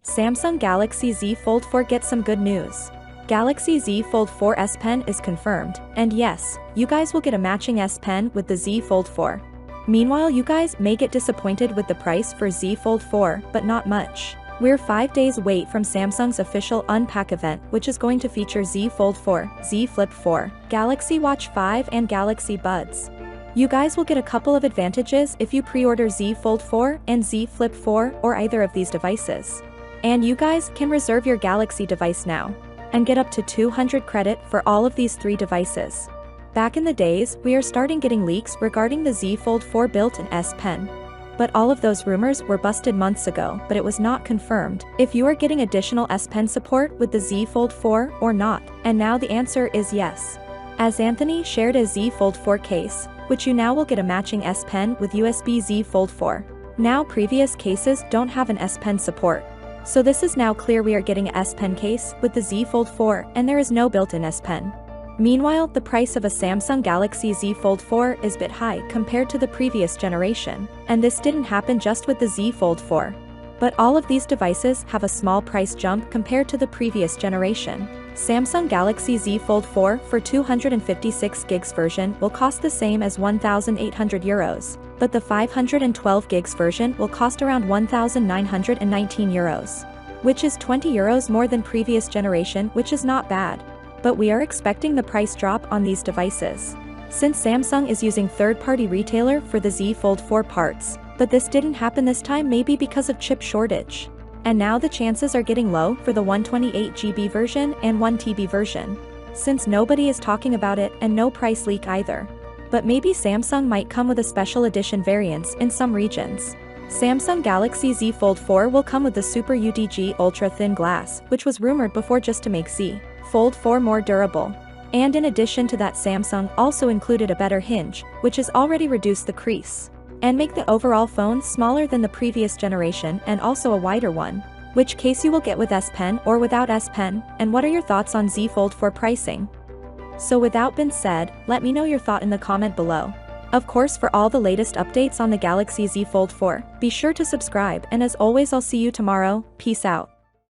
Samsung Galaxy Z Fold 4 gets some good news. Galaxy Z Fold 4 S Pen is confirmed, and yes, you guys will get a matching S Pen with the Z Fold 4. Meanwhile, you guys may get disappointed with the price for Z Fold 4, but not much. We're 5 days away from Samsung's official Unpack event, which is going to feature Z Fold 4, Z Flip 4, Galaxy Watch 5 and Galaxy Buds. You guys will get a couple of advantages if you pre-order Z Fold 4 and Z Flip 4 or either of these devices. And you guys can reserve your Galaxy device now and get up to 200 credit for all of these 3 devices. Back in the days, we are starting getting leaks regarding the Z Fold 4 built-in S Pen. But all of those rumors were busted months ago, but it was not confirmed if you are getting additional S Pen support with the Z Fold 4 or not, and now the answer is yes. As Anthony shared a Z Fold 4 case, which you now will get a matching S Pen with USB Z Fold 4. Now previous cases don't have an S Pen support. So this is now clear we are getting a S Pen case with the Z Fold 4 and there is no built-in S Pen. Meanwhile, the price of a Samsung Galaxy Z Fold 4 is a bit high compared to the previous generation, and this didn't happen just with the Z Fold 4. But all of these devices have a small price jump compared to the previous generation. Samsung Galaxy Z Fold 4 for 256 gigs version will cost the same as €1,800, but the 512 gigs version will cost around €1,919, which is €20 more than previous generation, which is not bad. But we are expecting the price drop on these devices, since Samsung is using third-party retailer for the Z Fold 4 parts, but this didn't happen this time, maybe because of chip shortage. And now the chances are getting low for the 128GB version and 1TB version, since nobody is talking about it and no price leak either. But maybe Samsung might come with a special edition variants in some regions. Samsung Galaxy Z Fold 4 will come with the Super UDG Ultra Thin Glass, which was rumored before just to make Z Fold 4 more durable. And in addition to that, Samsung also included a better hinge, which has already reduced the crease and make the overall phone smaller than the previous generation and also a wider one. Which case you will get with S Pen or without S Pen, and what are your thoughts on Z Fold 4 pricing? So without being said, let me know your thought in the comment below. Of course, for all the latest updates on the Galaxy Z Fold 4, be sure to subscribe, and as always I'll see you tomorrow. Peace out.